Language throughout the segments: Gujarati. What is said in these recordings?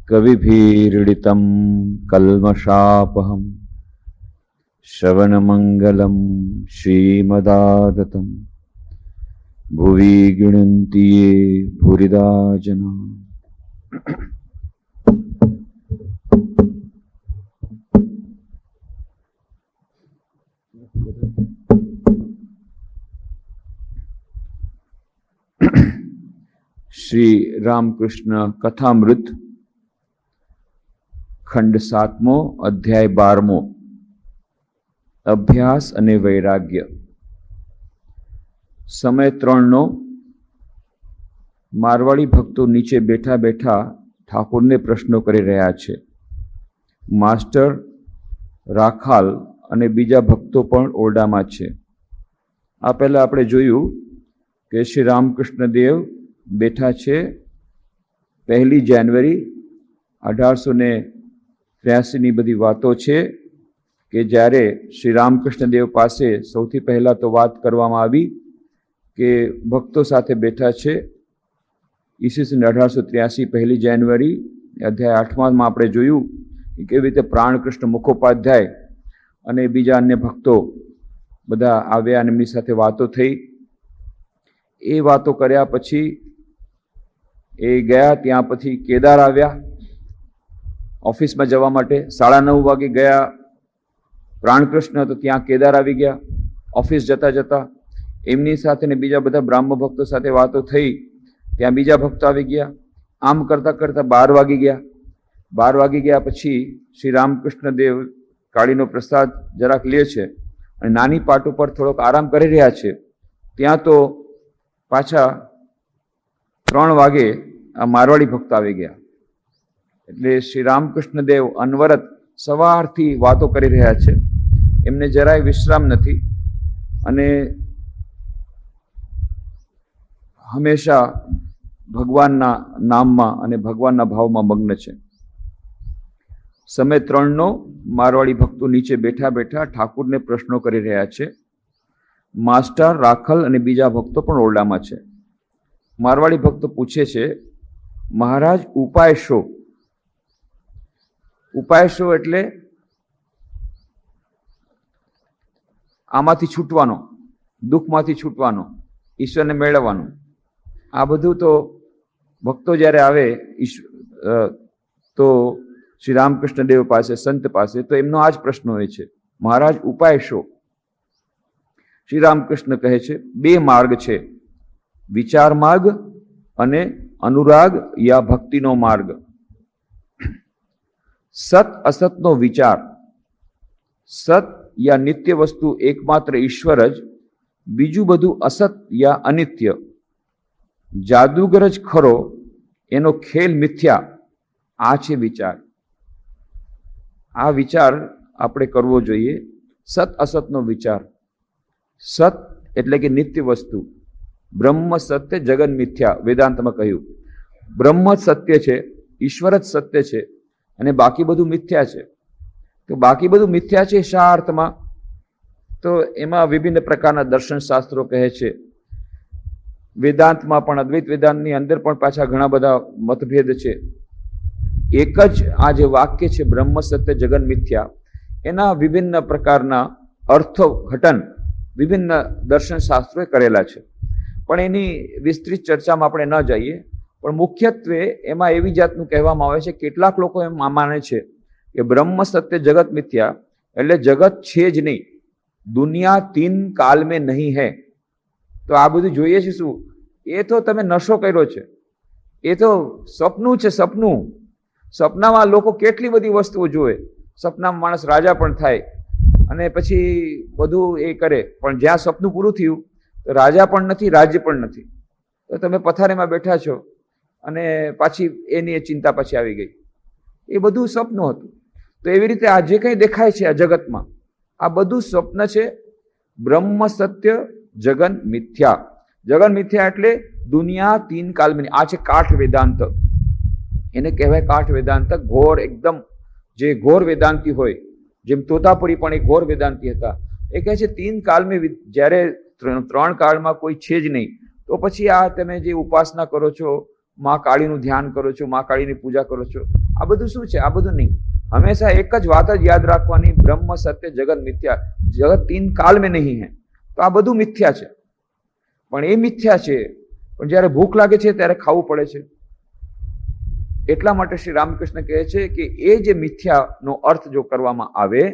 कविभिरीडितं कल्मषापहं श्रवणमङ्गलं श्रीमदादतं भुवि गृह्णन्ति ये भूरिदा जना। श्री रामकृष्ण कथामृत खंड 7मो अध्याय 12मो अभ्यास अने वैराग्य। समय 3નો मारवाड़ी भक्तो नीचे बैठा बैठा ठाकुर ने प्रश्नों करी रह्या छे। मास्टर राखाल अने बीजा भक्तो पण ओरडामां छे। आ पहेला आपणे जोयुं के श्री रामकृष्ण देव बैठा छे 1 જાન્યુઆરી 1883 ની बधी वातो छे के ज्यारे श्री रामकृष्ण देव पासे सौथी पहला तो बात करवामां आवी के भक्तों साथे बैठा छे। ईस्वीसन 1883 1 જાન્યુઆરી अध्याय 8मां में आपणे जोयुं के केवी रीते प्राणकृष्ण मुखोपाध्याय अने बीजा अन्य भक्तो बधा आव्या अने एमनी साथे वातो थई। ए वातो कर्या पछी ए गया त्यां पछी केदार आव्या ऑफिस में जवा माटे। 9:30 वागे गया प्राणकृष्ण तो त्यां केदार आवी गया। ऑफिस जता जता एमनी साथे ने बीजा बधा ब्राह्म भक्तो साथे वातो थई त्यां बीजा भक्तो आवी गया। आम करता करता 12 वागी गया। 12 वागी गया पछी श्री रामकृष्ण देव काळीनो प्रसाद जराक ले छे अने नानी पाटू पर थोड़ोक आराम करी रह्या छे। त्यां तो पाछा 3 वागे आ मारवाड़ी भक्त आवी गया। एटले श्री रामकृष्ण देव अनवरत सवारथी वातो करी रह्या छे। एमने જરાય विश्राम नथी अने हमेशा भगवानना नाममां अने भगवानना भावमां मग्न छे। समय 3નો मारवाड़ी भक्तो नीचे बैठा बैठा ठाकुर ने प्रश्नों करी रह्या छे। मास्टर राखल अने बीजा भक्तो पण ओरडामां छे। मारवाड़ी भक्तो पूछे छे, महाराज उपाय शो? उपाय शो एटले आमांथी छूटवानो, दुखमांथी छूटवानो, ईश्वरने मेळववानो। आ बधुं तो भक्तो ज्यारे आवे तो श्री रामकृष्ण देव पासे संत पासे तो एमनो आज प्रश्न होय छे, महाराज उपाय शो? श्री रामकृष्ण कहे छे 2 मार्ग छे, विचार मार्ग अने अनुराग या भक्ति नो मार्ग। सत असत नो विचार, सत या नित्य वस्तु एकमात्र ईश्वर ज, बीजू बधु असत या अनित्य। जादूगर ज खरो, एनो खेल मिथ्या। आ छे विचार। आ विचार आपणे करवो जोईए। सत असत नो विचार। सत एटले के नित्य वस्तु, ब्रह्म सत्य जगन मिथ्या। वेदांत में कहूं ब्रह्म सत्य छे, ईश्वर ज सत्य छे अने बाकी बधुं मिथ्या छे। तो बाकी बधुं मिथ्या छे शा अर्थमां? तो एमां विभिन्न प्रकारना दर्शन शास्त्रों कहे छे। वेदांत में पण अद्वैत वेदांत नी अंदर पण पाछा घणा बधा मतभेद छे। एक ज आ जे वाक्य छे ब्रह्म सत्य जगन मिथ्या, एना विभिन्न प्रकारना अर्थघटन विभिन्न दर्शन शास्त्रों करेला छे। पण एनी विस्तृत चर्चामां आपणे न जईए। पण मुख्यत्वे एमां एवी जातनुं कहेवामां आवे छे, केटलाक लोको एम माने छे के ब्रह्म सत्य जगत मिथ्या एटले जगत छे ज नहीं, दुनिया 3 काल में नहीं है। तो आ बधुं जोईए छे शुं? ए तो तमे नशो कर्यो छे, ए तो सपनुं छे। सपनुं सपनामां लोको केटली बधी वस्तुओ जोए। सपनामां माणस राजा पण थाय अने पछी बधुं ए करे, पण ज्यां सपनुं पूरुं थयुं तो राजा पण नथी, राज्य पण नथी। तो तमे पथारीमां बैठा छो अने पाછી एनी चिंता पाછી આવી ગઈ। એ બધું સપનું હતું। તો એવી રીતે આ જે કંઈ દેખાય છે આ જગતમાં, આ બધું સ્વપ્ન છે। બ્રહ્મ સત્ય જગન મિથ્યા। જગન મિથ્યા એટલે દુનિયા 3 કાલમાં। આ છે કાઠ વેદાંત, એને કહેવાય કાઠ વેદાંત। ઘોર એકદમ જે ઘોર વેદાંતી હોય, જેમ તોતાપુરી પણ એક ઘોર વેદાંતી હતા। એ કહે છે 3 કાલમાં જ્યારે 3 કાળમાં કોઈ છે જ નહીં, તો પછી આ તમે જે ઉપાસના કરો છો, માં કાળીનું ધ્યાન કરો છો, માં કાળીની પૂજા કરો છો. આ બધું શું છે? આ બધું નહીં. હંમેશા એક જ વાત જ યાદ રાખવાની, બ્રહ્મ સત્ય જગત મિથ્યા, જગત 3 કાલ में नहीं है. તો આ બધું મિથ્યા છે. પણ એ મિથ્યા છે, પણ જયારે ભૂખ લાગે છે ત્યારે ખાવું પડે છે. એટલા માટે શ્રી રામકૃષ્ણ કહે છે કે એ જે મિથ્યાનો અર્થ જો કરવામાં આવે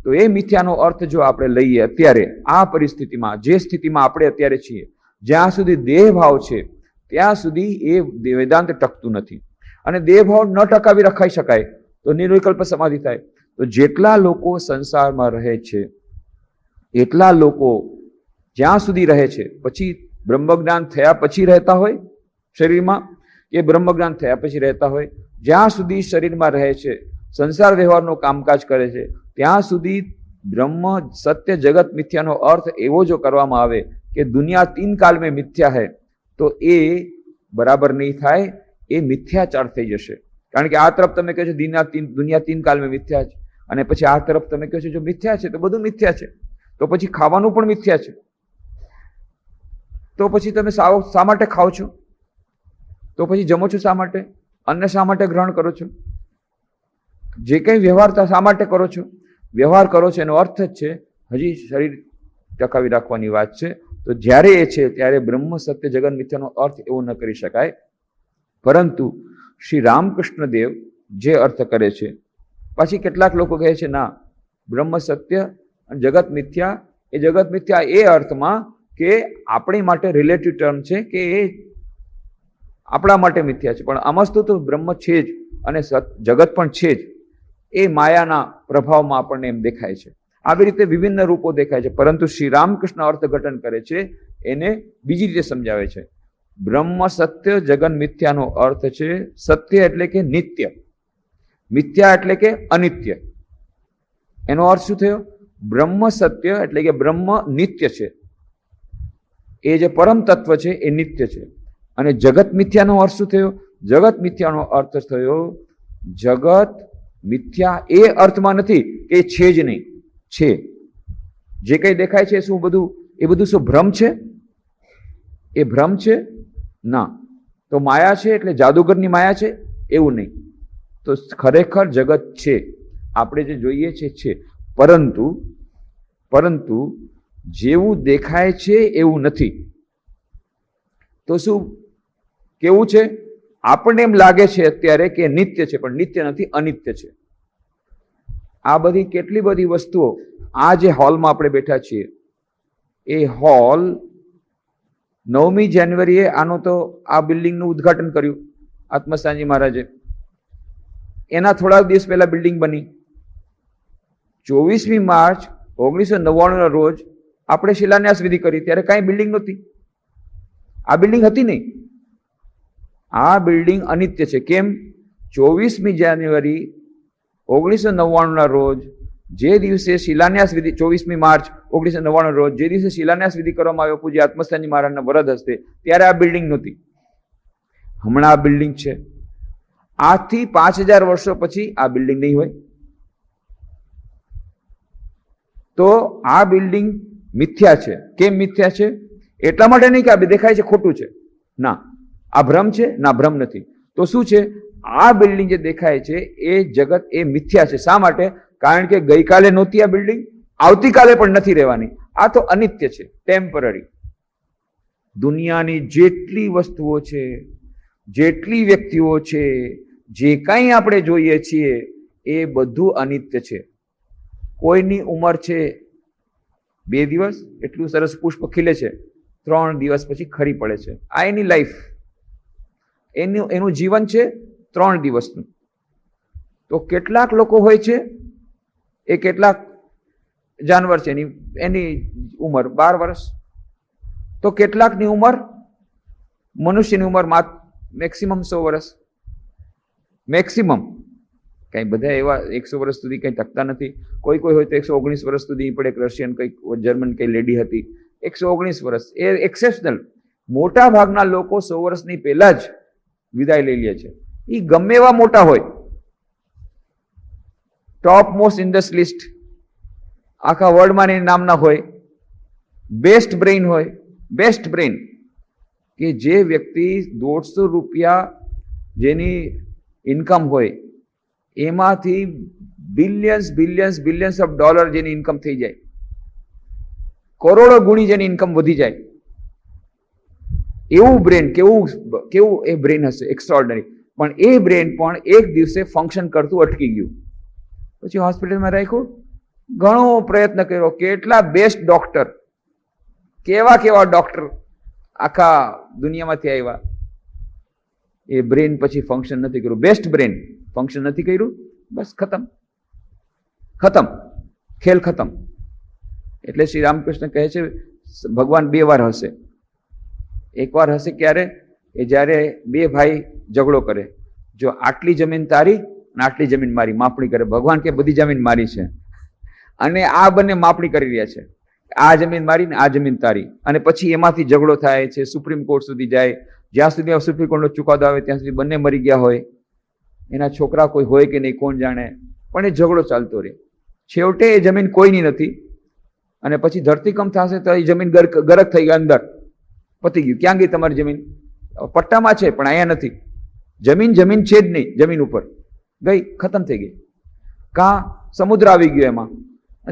તો એ મિથ્યાનો અર્થ જો આપણે લઈએ અત્યારે આ પરિસ્થિતિમાં, જે સ્થિતિમાં આપણે અત્યારે છીએ, જ્યાં સુધી દેહ ભાવ છે ત્યાં સુધી એ વેદાંત ટકતું નથી. અને દેહ ભાવ ન ટકાવી રખાઈ શકાય તો નિર્વિકલ્પ સમાધિ થાય. તો જેટલા લોકો સંસારમાં રહે છે એટલા લોકો જ્યાં સુધી રહે છે, પછી બ્રહ્મજ્ઞાન થયા પછી રહેતા હોય શરીરમાં કે બ્રહ્મજ્ઞાન થયા પછી રહેતા હોય, જ્યાં સુધી શરીરમાં રહે છે, સંસાર વ્યવહારનું કામકાજ કરે છે, ત્યાં સુધી બ્રહ્મ સત્ય જગત મિથ્યાનો અર્થ એવો જો કરવામાં આવે કે દુનિયા 3 કાલ में મિથ્યા है, તો એ બરાબર નહીં થાય. એ મિથ્યાચાર થઈ જશે. કારણ કે આ તરફ તમે કહો છો દુનિયા 3 કાલ में મિથ્યા છે, અને પછી આ તરફ તમે કહો છો જો મિથ્યા છે તો બધું મિથ્યા છે, તો પછી ખાવાનું પણ મિથ્યા છે. તો પછી તમે શા માટે ખાઓ છો? તો પછી જમો છો શા માટે? અન્ન શા માટે ગ્રહણ કરો છો? જે કંઈ વ્યવહાર શા માટે કરો છો? વ્યવહાર કરો છો એનો અર્થ જ છે હજી શરીર ટકાવી રાખવાની વાત છે. તો જ્યારે એ છે ત્યારે બ્રહ્મ સત્ય જગત મિથ્યાનો અર્થ એવો ન કરી શકાય. પરંતુ શ્રી રામકૃષ્ણ દેવ જે અર્થ કરે છે, પછી કેટલાક લોકો કહે છે ના, બ્રહ્મ સત્ય અને જગત મિથ્યા, એ જગત મિથ્યા એ અર્થમાં કે આપણી માટે રિલેટિવ ટર્મ છે કે એ આપણા માટે મિથ્યા છે, પણ અમસ્તુ તો બ્રહ્મ છે જ અને જગત પણ છે જ. એ માયાના પ્રભાવમાં આપણને એમ દેખાય છે. આવી રીતે વિભિન્ન રૂપો દેખાય છે. પરંતુ શ્રી રામકૃષ્ણ અર્થઘટન કરે છે એને બીજી રીતે સમજાવે છે. બ્રહ્મ સત્ય જગન મિથ્યાનો અર્થ છે સત્ય એટલે કે નિત્ય, મિથ્યા એટલે કે અનિત્ય. એનો અર્થ શું થયો? બ્રહ્મ સત્ય એટલે કે બ્રહ્મ નિત્ય છે, એ જે પરમ તત્વ છે એ નિત્ય છે. અને જગત મિથ્યાનો અર્થ શું થયો? જગત મિથ્યાનો અર્થ થયો જગત મિથ્યા એ અર્થમાં નથી કે છે જ નહીં, છે. જે કંઈ દેખાય છે શું બધું એ બધું શું ભ્રમ છે? એ ભ્રમ છે? ના. તો માયા છે એટલે જાદુગરની માયા છે એવું નહીં. તો ખરેખર જગત છે, આપણે જે જોઈએ છે. પરંતુ જેવું દેખાય છે એવું નથી. તો શું કેવું છે? આપણને એમ લાગે છે અત્યારે કે નિત્ય છે, પણ નિત્ય નથી, અનિત્ય છે. આ બધી કેટલી બધી વસ્તુઓ, આ જે હોલમાં આપણે બેઠા છીએ એ હોલ 9મી જાન્યુઆરીએ આનો તો આ બિલ્ડિંગનું ઉદ્ઘાટન કર્યું આત્મસ્થાનજી મહારાજે. એના થોડા દિવસ પહેલા બિલ્ડિંગ બની. 24મી માર્ચ 1999ના રોજ આપણે શિલાન્યાસ વિધિ કરી, ત્યારે કાંઈ બિલ્ડિંગ નહોતી. આ બિલ્ડિંગ હતી નહીં. આ બિલ્ડિંગ અનિત્ય છે. કેમ? 24મી જાન્યુઆરી 1999ના રોજ જે દિવસે શિલાન્યાસ વિધિ, 24મી માર્ચ 1999 રોજ જે દિવસે શિલાન્યાસ વિધિ કરવામાં આવ્યો પૂજ્ય આત્મસ્થાનજી મહારાજના વરદ હસ્તે, ત્યારે આ બિલ્ડિંગ નહોતી. હમણાં આ બિલ્ડિંગ છે. આજથી 5000 વર્ષો પછી આ બિલ્ડિંગ નહીં હોય. તો આ બિલ્ડિંગ મિથ્યા છે. કેમ મિથ્યા છે? એટલા માટે નહીં કે આ દેખાય છે ખોટું છે, ના. આ ભ્રમ છે? ના, ભ્રમ નથી. તો શું છે? આ બિલ્ડિંગ જે દેખાય છે એ જગત એ મિથ્યા છે. શા માટે? કારણ કે ગઈકાલે નહોતી આ બિલ્ડિંગ, આવતીકાલે પણ નથી રહેવાની. આ તો અનિત્ય છે, ટેમ્પરરી. દુનિયાની જેટલી વસ્તુઓ છે, જેટલી વ્યક્તિઓ છે, જે કંઈ આપણે જોઈએ છીએ એ બધું અનિત્ય છે. કોઈની ઉંમર છે 2 દિવસ, એટલું સરસ પુષ્પ ખીલે છે, 3 દિવસ પછી ખરી પડે છે. આ એની લાઈફ, એનું જીવન છે 3 દિવસનું. તો કેટલાક લોકો હોય છે, એ કેટલાક જાનવર છે, એની ઉંમર 12 વર્ષ. તો કેટલાકની ઉંમર, મનુષ્યની ઉંમર મેક્સિમમ 100 વર્ષ, મેક્સિમમ. કઈ બધા એવા 100 વર્ષ સુધી કઈ ટકતા નથી. કોઈ હોય તો 119 વર્ષ સુધી. પણ એક રશિયન કઈ જર્મન કઈ લેડી હતી 119 વર્ષ, એ એક્સેપ્શનલ. મોટા ભાગના લોકો 100 વર્ષની પહેલા જ વિદાય લઈ લે છે. એ ગમે એવા મોટા હોય, ટોપ મોસ્ટ ઇન્ડસ્ટ્રીલિસ્ટ આખા વર્લ્ડમાં એના નામના હોય, બેસ્ટ બ્રેઇન હોય, બેસ્ટ બ્રેઇન, કે જે વ્યક્તિ 150 રૂપિયા જેની ઇન્કમ હોય એમાંથી બિલિયન્સ ઓફ ડોલર જેની ઇન્કમ થઈ જાય, કરોડો ગુણી જેની ઇન્કમ વધી જાય, એવું બ્રેન કેવું એ બ્રેન હશે, એક્સ્ટ્રાઓર્ડિનરી. પણ એ બ્રેન પણ એક દિવસે ફંક્શન કરતું અટકી ગયું. પછી હોસ્પિટલમાં રાખ્યું, ઘણો પ્રયત્ન કર્યો, કેટલા બેસ્ટ ડોક્ટર, કેવા ડોક્ટર આખા દુનિયામાંથી આવ્યા, એ બ્રેન પછી ફંક્શન નથી કર્યું. બેસ્ટ બ્રેન ફંક્શન નથી કર્યું, બસ ખતમ, ખેલ ખતમ. એટલે શ્રી રામકૃષ્ણ કહે છે ભગવાન 2 વાર હશે. એક વાર હશે ક્યારે? કે જ્યારે 2 ભાઈ ઝઘડો કરે, જો આટલી જમીન તારી અને આટલી જમીન મારી, માપણી કરે. ભગવાન કે બધી જમીન મારી છે, અને આ બંને માપણી કરી રહ્યા છે, આ જમીન મારી ને આ જમીન તારી. અને પછી એમાંથી ઝઘડો થાય છે, સુપ્રીમ કોર્ટ સુધી જાય. જ્યાં સુધી સુપ્રીમ કોર્ટનો ચુકાદો આવે ત્યાં સુધી બંને મરી ગયા હોય, એના છોકરા કોઈ હોય કે નહીં કોણ જાણે, પણ એ ઝઘડો ચાલતો રહે. છેવટે એ જમીન કોઈની નથી, અને પછી ધરતીકંપ થશે તો એ જમીન ગરક થઈ ગઈ, અંદર પતી ગયું. ક્યાં ગઈ તમારી જમીન? પટ્ટામાં છે પણ અહીંયા નથી. જમીન છે જ નહીં, જમીન ઉપર ગઈ, ખતમ થઈ ગઈ. કાં સમુદ્ર આવી ગયો એમાં,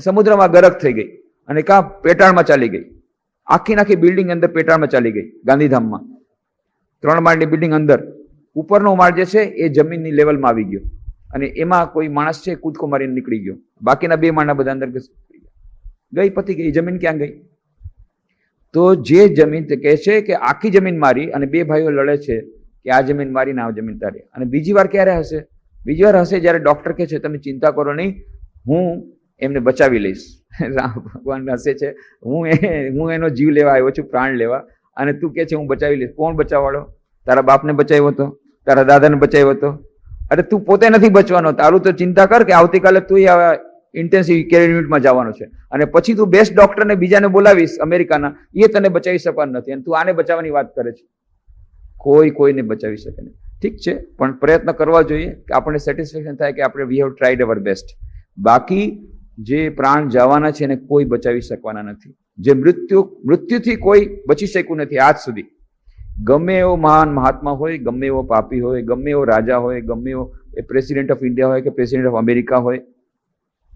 સમુદ્રમાં ગરક થઈ ગઈ, અને કાં પેટાળમાં ચાલી ગઈ. આખી બિલ્ડિંગ અંદર પેટાળમાં ચાલી ગઈ. ગાંધીધામમાં 3 માળની બિલ્ડિંગ અંદર ઉપરનો માળ જે છે એ જમીનની લેવલમાં આવી ગયો, અને એમાં કોઈ માણસ છે કૂદકો મારીને નીકળી ગયો. બાકીના 2 માળના બધા અંદર ગઈ, પતી ગઈ. જમીન ક્યાં ગઈ? તો જે જમીન કહે છે કે આખી જમીન મારી, અને 2 ભાઈઓ લડે છે કે આ જમીન મારી ને આ જમીન તારી. અને બીજી વાર ક્યારે હશે? બીજી વાર હશે જ્યારે ડોક્ટર કહે છે તમે ચિંતા કરો નહીં, હું એમને બચાવી લઈશ. ભગવાન હસે છે, હું એનો જીવ લેવા આવ્યો છું, પ્રાણ લેવા, અને તું કે છે હું બચાવી લઈશ. કોણ બચાવવાળો? તારા બાપને બચાવ્યો હતો, તારા દાદાને બચાવ્યો હતો. અરે તું પોતે નથી બચવાનો, તારું તો ચિંતા કર કે આવતીકાલે તું ઇન્ટેન્સિવ કેર યુનિટમાં જવાનો છે, અને પછી તું બેસ્ટ ડોક્ટરને બીજાને બોલાવીશ અમેરિકાના, એ તને બચાવી શકવાનું નથી, અને તું આને બચાવવાની વાત કરે છે. કોઈને બચાવી શકે નહીં. ઠીક છે, પણ પ્રયત્ન કરવા જોઈએ કે આપણને સેટિસ્ફેક્શન થાય કે આપણે we have tried our best. બાકી જે પ્રાણ જવાના છે એને કોઈ બચાવી શકવાના નથી. જે મૃત્યુથી કોઈ બચી શક્યું નથી આજ સુધી. ગમે એવો મહાન મહાત્મા હોય, ગમે એવો પાપી હોય, ગમે એવો રાજા હોય, ગમે એવો પ્રેસિડેન્ટ ઓફ ઇન્ડિયા હોય કે પ્રેસિડેન્ટ ઓફ અમેરિકા હોય,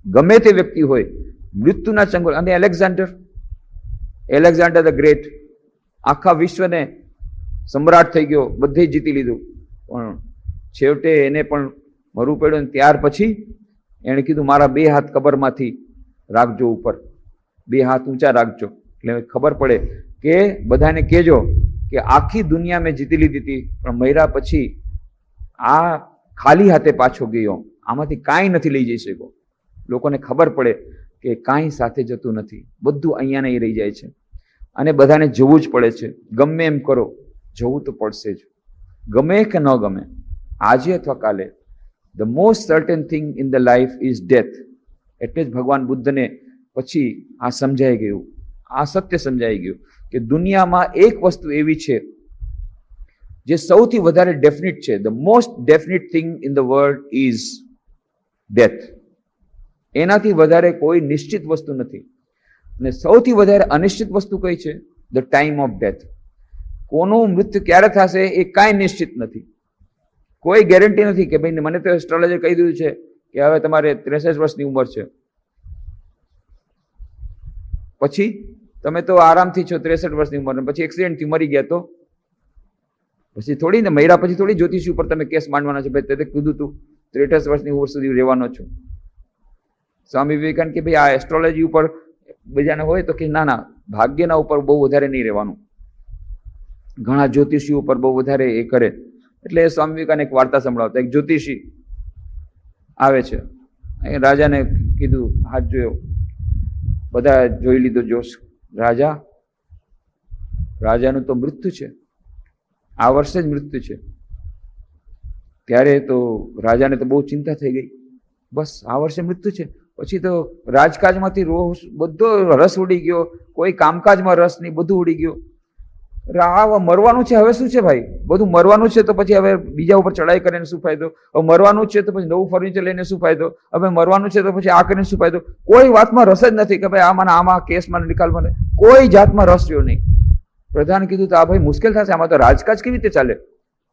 ગમે તે વ્યક્તિ હોય, મૃત્યુના ચંગુલ. અને એલેક્ઝાન્ડર ધ ગ્રેટ આખા વિશ્વને સમ્રાટ થઈ ગયો, બધે જીતી લીધું, પણ છેવટે એને પણ મરવું પડ્યું. ત્યાર પછી એણે કીધું મારા 2 હાથ કબરમાંથી રાખજો, ઉપર 2 હાથ ઊંચા રાખજો. એટલે ખબર પડે કે બધાને કહેજો કે આખી દુનિયા મેં જીતી લીધી હતી, પણ મર્યા પછી આ ખાલી હાથે પાછો ગયો, આમાંથી કાંઈ નથી લઈ જઈ શક્યો. લોકોને ખબર પડે કે કાંઈ સાથે જતું નથી, બધું અહીંયા નહીં રહી જાય છે, અને બધાને જવું જ પડે છે. ગમે એમ કરો, જવું તો પડશે જ, ગમે કે ન ગમે, આજે અથવા કાલે. The most certain thing in the life is death. એટલે જ ભગવાન બુદ્ધને પછી આ સમજાઈ ગયું, આ સત્ય સમજાઈ ગયું કે દુનિયામાં એક વસ્તુ એવી છે જે સૌથી વધારે ડેફિનિટ છે. The most definite thing in the world is death. એનાથી વધારે કોઈ નિશ્ચિત વસ્તુ નથી. અને સૌથી વધારે અનિશ્ચિત વસ્તુ કઈ છે? The time of death. કોનું મૃત્યુ ક્યારે થશે એ કાંઈ નિશ્ચિત નથી, કોઈ ગેરંટી નથી કે ભાઈ મને તો એસ્ટ્રોલોજર કહી દીધું છે કે હવે તમારે 63 વર્ષની ઉંમર છે, પછી તમે તો આરામથી છો 63 વર્ષની ઉંમર, પછી એક્સિડન્ટથી મરી ગયા તો પછી થોડી ને મહિરા પછી થોડી જ્યોતિષી ઉપર તમે કેસ માંડવાના છો, ભાઈ તે કીધું તું 63 વર્ષની ઉંમર સુધી રહેવાનો છો. સ્વામી વિવેકાનંદ કે ભાઈ આ એસ્ટ્રોલોજી ઉપર બીજાને હોય તો કે ના, ભાગ્યના ઉપર બહુ વધારે નહીં રહેવાનું. ઘણા જ્યોતિષીઓ ઉપર બહુ વધારે એ કરે. એટલે સ્વામી વિવેકાનંદ એક વાર્તા સંભળાવતા, એક જ્યોતિષી આવે છે, રાજાને કીધું, હાથ જોયો, બધા જોઈ લીધો જોશ, રાજાનું તો મૃત્યુ છે, આ વર્ષે જ મૃત્યુ છે. ત્યારે તો રાજાને તો બહુ ચિંતા થઈ ગઈ, બસ આ વર્ષે મૃત્યુ છે, પછી તો રાજકાજમાંથી બધો રસ ઉડી ગયો, કોઈ કામકાજમાં રસ નહીં, બધું ઉડી ગયું. મરવાનું છે, હવે શું છે ભાઈ, બધું મરવાનું છે તો પછી હવે બીજા ઉપર ચડાઈ કરીને શું ફાયદો? હવે મરવાનું છે તો પછી નવું ફર્નિચર લઈને શું ફાયદો? હવે મરવાનું છે તો પછી આ કરીને શું ફાયદો? કોઈ વાતમાં રસ જ નથી કે ભાઈ આમાં કેસમાં નિકાલ બને, કોઈ જાતમાં રસ રહ્યો નહીં. પ્રધાને કીધું તો આ ભાઈ મુશ્કેલ થશે, આમાં તો રાજકાજ કેવી રીતે ચાલે.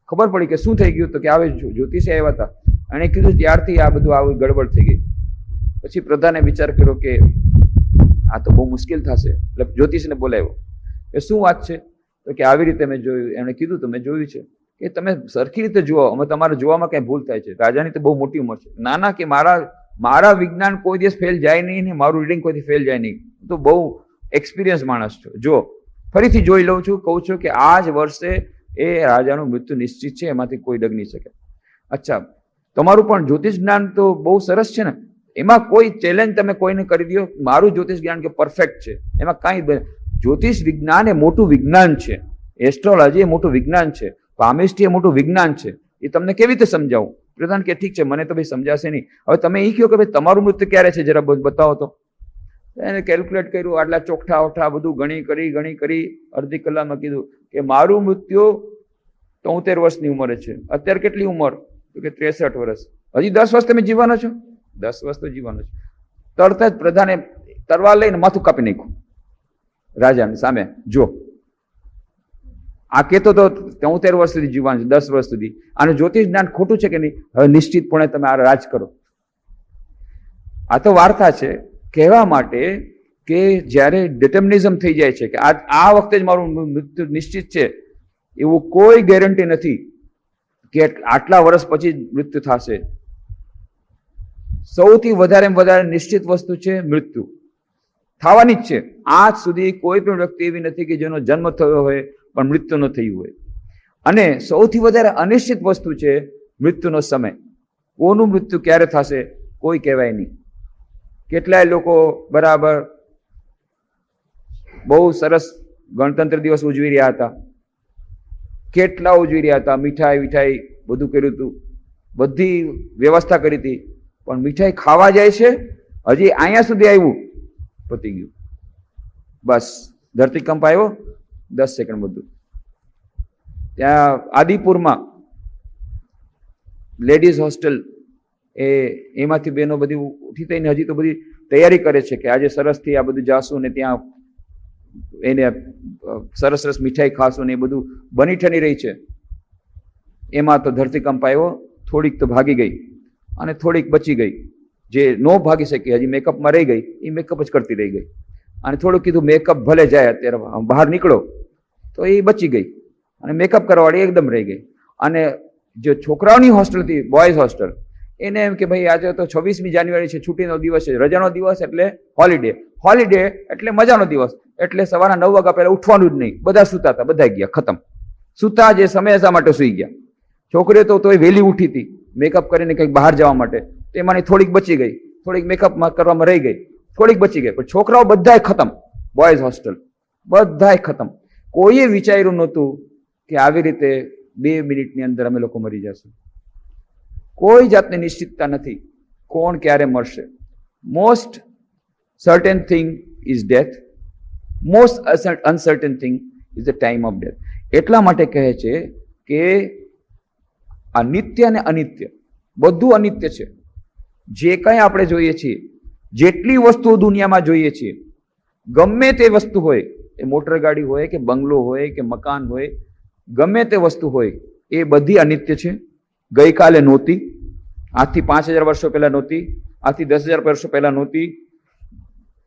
ખબર પડી કે શું થઈ ગયું, તો કે આવે જ્યોતિષી આવ્યા હતા, એણે કીધું ત્યારથી આ બધું આવું ગડબડ થઈ ગઈ. પછી પ્રધાને વિચાર કર્યો કે આ તો બહુ મુશ્કેલ થશે, એટલે જ્યોતિષને બોલાવ્યો. એ શું વાત છે, તો કે આવી રીતે મેં જોયું. એમણે કીધું તો મેં જોયું છે કે તમે સરખી રીતે જુઓ, અમે તમારે જોવામાં કઈ ભૂલ થાય છે. રાજાની તો બહુ મોટી ઉંમર છે. ના ના, કે મારા વિજ્ઞાન કોઈ દિવસ ફેલ જાય નહીં ને મારું રીડિંગ કોઈથી ફેલ જાય નહીં, તો બહુ એક્સપિરિયન્સ માણસ છો. જો ફરીથી જોઈ લઉં છું, કહું છું કે આ જ વર્ષે એ રાજાનું મૃત્યુ નિશ્ચિત છે, એમાંથી કોઈ ડગ નહીં શકે. અચ્છા, તમારું પણ જ્યોતિષ જ્ઞાન તો બહુ સરસ છે ને, એમાં કોઈ ચેલેન્જ તમે કોઈને કરી દો. મારું જ્યોતિષ જ્ઞાન કે પરફેક્ટ છે, એમાં કાંઈ. જ્યોતિષ વિજ્ઞાન એ મોટું વિજ્ઞાન છે, એસ્ટ્રોલોજી એ મોટું વિજ્ઞાન છે, પામિસ્ટ્રી એ મોટું વિજ્ઞાન છે. એ તમને કેવી રીતે સમજાવું? પ્રધાન કે ઠીક છે, મને તો ભાઈ સમજાશે નહીં. હવે તમે એ કહો કે ભાઈ તમારું મૃત્યુ ક્યારે છે, જરા બતાવો તો. એને કેલ્ક્યુલેટ કર્યું, આટલા ચોકઠા ઓઠા બધું ગણી કરી અડધી કલાકમાં કીધું કે મારું મૃત્યુ 73 વર્ષની ઉંમરે છે. અત્યારે કેટલી ઉંમર? તો કે 63 વર્ષ. હજી 10 વર્ષ તમે જીવવાનો છો? 10 વર્ષ તો જીવવાનો છો. તરત જ પ્રધાને તરવાર લઈને માથું કાપી નાખ્યું રાજાની સામે. જો આ કેતો તો 73 વર્ષ સુધી જીવવાનું છે, 10 વર્ષ સુધી. આનું જ્યોતિષ જ્ઞાન ખોટું છે કે નહીં? હવે નિશ્ચિતપણે તમે આ રાજ કરો. આ તો વાર્તા છે કહેવા માટે કે જ્યારે ડિટર્મિનિઝમ થઈ જાય છે કે આ વખતે જ મારું મૃત્યુ નિશ્ચિત છે, એવું કોઈ ગેરંટી નથી કે આટલા વર્ષ પછી મૃત્યુ થશે. સૌથી વધારે નિશ્ચિત વસ્તુ છે મૃત્યુ, થવાની જ છે. આજ સુધી કોઈ પણ વ્યક્તિ એવી નથી કે જેનો જન્મ થયો હોય પણ મૃત્યુ ન થયું હોય. અને સૌથી વધારે અનિશ્ચિત વસ્તુ છે મૃત્યુનો સમય. કોનું મૃત્યુ ક્યારે થશે કોઈ કહેવાય નહીં. કેટલાય લોકો બરાબર બહુ સરસ ગણતંત્ર દિવસ ઉજવી રહ્યા હતા, કેટલા ઉજવી રહ્યા હતા, મીઠાઈ બધું કર્યું હતું, બધી વ્યવસ્થા કરી હતી, પણ મીઠાઈ ખાવા જાય છે, હજી અહીંયા સુધી આવ્યું, પતી ગયું. બસ ધરતીકંપ આવ્યો, 10 સેકન્ડ બધું. ત્યાં આદિપુરમાં લેડીઝ હોસ્ટેલ, એમાંથી બહેનો બધી ઉઠી થઈને હજી તો બધી તૈયારી કરે છે કે આજે સરસથી આ બધું જાશું ને ત્યાં એને સરસ મીઠાઈ ખાશું ને એ બધું બની ઠની રહી છે. એમાં તો ધરતીકંપ આવ્યો, થોડીક તો ભાગી ગઈ અને થોડીક બચી ગઈ. જે નો ભાગી શકી, હજી મેકઅપમાં રહી ગઈ, એ મેકઅપ જ કરતી રહી ગઈ. અને થોડું કીધું મેકઅપ ભલે જાય, અત્યારે બહાર નીકળો, તો એ બચી ગઈ. અને મેકઅપ કરવાવાળી એકદમ રહી ગઈ. અને જે છોકરાઓની હોસ્ટેલ હતી, બોયઝ હોસ્ટેલ, એને એમ કે ભાઈ આજે તો 26મી જાન્યુઆરી છે, છુટ્ટીનો દિવસ છે, રજાનો દિવસ એટલે હોલિડે એટલે મજાનો દિવસ, એટલે સવારના 9 વાગ્યા પહેલા ઉઠવાનું જ નહીં. બધા સૂતા હતા, બધા ગયા, ખતમ. સૂતા જે સમય માટે સૂઈ ગયા. છોકરીઓ તો તોય વહેલી ઉઠી હતી મેકઅપ કરીને કંઈક બહાર જવા માટે, તેમાંની થોડીક બચી ગઈ, થોડીક મેકઅપમાં કરવામાં રહી ગઈ, થોડીક બચી ગઈ. પણ છોકરાઓ બધાય ખતમ, બોયઝ હોસ્ટેલ બધાય ખતમ. કોઈએ વિચાર્યું નહોતું કે આવી રીતે 2 મિનિટની અંદર અમે લોકો મરી જશું. કોઈ જાતની નિશ્ચિતતા નથી કોણ ક્યારે મરશે. Most certain thing is death, most uncertain thing is the time of death. એટલા માટે કહે છે કે આ નિત્ય અને અનિત્ય બધું અનિત્ય છે. જે કંઈ આપણે જોઈએ છીએ, જેટલી વસ્તુઓ દુનિયામાં જોઈએ છીએ, ગમે તે વસ્તુ હોય, એ મોટર ગાડી હોય કે બંગલો હોય કે મકાન હોય, ગમે તે વસ્તુ હોય, એ બધી અનિત્ય છે. ગઈકાલે નહોતી, આજથી 5000 વર્ષો પહેલા નહોતી, આજથી 10,000 વર્ષો પહેલા નહોતી,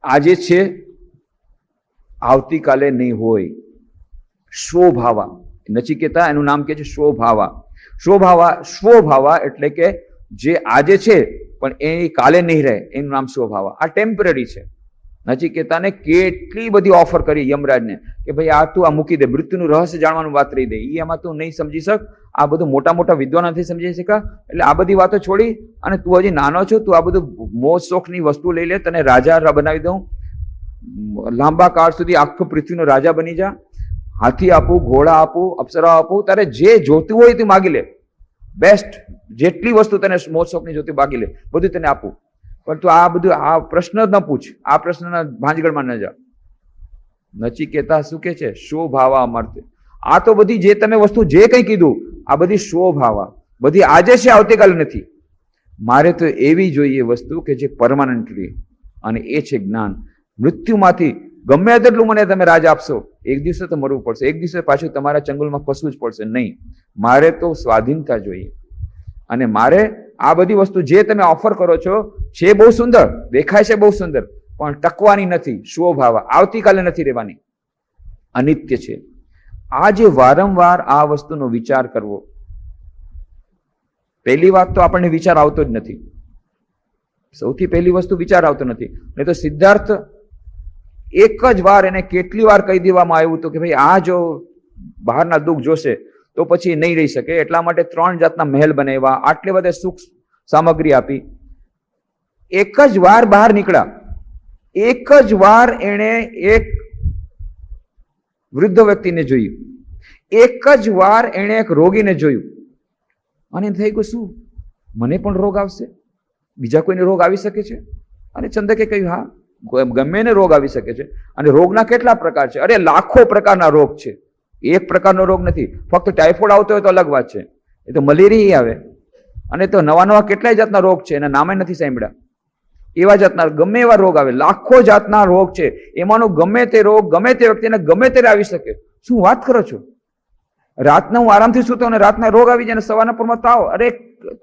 આજે છે, આવતીકાલે નહીં હોય. સ્વભાવા, નચિકેતા એનું નામ કે છે સ્વભાવા. સ્વભાવા એટલે કે જે આજે છે પણ એ કાલે નહીં રહે, એનું નામ સ્વભાવા. આ ટેમ્પરરી છે. નચિકેતાને કેટલી બધી ઓફર કરી યમરાજને કે ભાઈ આ તું આ મૂકી દે, મૃત્યુનું રહસ્ય જાણવાનું વાત રહી દે, એમાં તું નહીં સમજી શક. આ બધું મોટા વિદ્વાનો નથી સમજી શકા, એટલે આ બધી વાતો છોડી અને તું હજી નાનો છો, તું આ બધું મોજ શોખની વસ્તુ લઈ લે, તને રાજા બનાવી દઉં, લાંબા કાળ સુધી આખો પૃથ્વીનો રાજા બની જા, હાથી આપું, ઘોડા આપું, અપ્સરા આપું, તારે જે જોતું હોય તું માગી લે, બેસ્ટ જેટલી વસ્તુ તને મોજ શોખની જોતી માગી લે, બધું તને આપું. પણ તું આ બધું આ પ્રશ્ન ન પૂછ, આ પ્રશ્નના ભાંજગડમાં ન જા. નચિકેતા શું કે છે? શોભાવા અમર્ત્ય. આ તો બધી જે તમે વસ્તુ જે કંઈ કીધું, આ બધી શોભાવા, બધી આજે છે, આવતીકાલે નથી. મારે તો એવી જોઈએ વસ્તુ કે જે પરમાનન્ટ રહે, અને એ છે જ્ઞાન. મૃત્યુમાંથી ગમે તેટલું મને તમે રાજ આપશો, એક દિવસે તો મરવું પડશે, એક દિવસે પાછું તમારા ચંગુલમાં ફસવું જ પડશે. નહીં, મારે તો સ્વાધીનતા જોઈએ. અને મારે આ બધી વસ્તુ જે તમે ઓફર કરો છો છે બહુ સુંદર, દેખાય છે બહુ સુંદર, પણ ટકવાની નથી, શોભાવ આવતીકાલે નથી રહેવાની, અનિત્ય છે. આ જે વારંવાર આ વસ્તુનો વિચાર કરવો, પહેલી વાત તો આપણને વિચાર આવતો જ નથી. સૌથી પહેલી વસ્તુ વિચાર આવતો નથી. નહીં તો સિદ્ધાર્થ એક જ વાર એને કેટલી વાર કહી દેવામાં આવ્યું હતું કે ભાઈ આ જો બહારના દુઃખ જોશે તો પછી નહીં રહી શકે, એટલા માટે 3 જાતના મહેલ બનાવ્યા, આટલે બધે સુખ સામગ્રી આપી. એક જ વાર બહાર નીકળ્યા, એક જ વાર એણે એક વૃદ્ધ વ્યક્તિને જોયું, એક જ વાર એણે એક રોગીને જોયું, અને થઈ ગયું શું, મને પણ રોગ આવશે, બીજા કોઈને રોગ આવી શકે છે? અને ચંદકે કહ્યું હા, ગમે એને રોગ આવી શકે છે. અને રોગના કેટલા પ્રકાર છે? અરે લાખો પ્રકારના રોગ છે, એક પ્રકારનો રોગ નથી. ફક્ત ટાઇફોઇડ આવતો હોય તો અલગ વાત છે, એ તો મલેરિયા આવે, અને તો નવા નવા કેટલાય જાતના રોગ છે, એના નામે નથી સાંભળ્યા. એવા જાતના ગમે એવા રોગ આવે, લાખો જાતના રોગ છે, એમાંનો ગમે તે રોગ ગમે તે વ્યક્તિને ગમે ત્યારે આવી શકે. શું વાત કરો છો? રાતના હું આરામથી સૂતો અને રાતના રોગ આવી જાય, સવારના પરમાં તાવ. અરે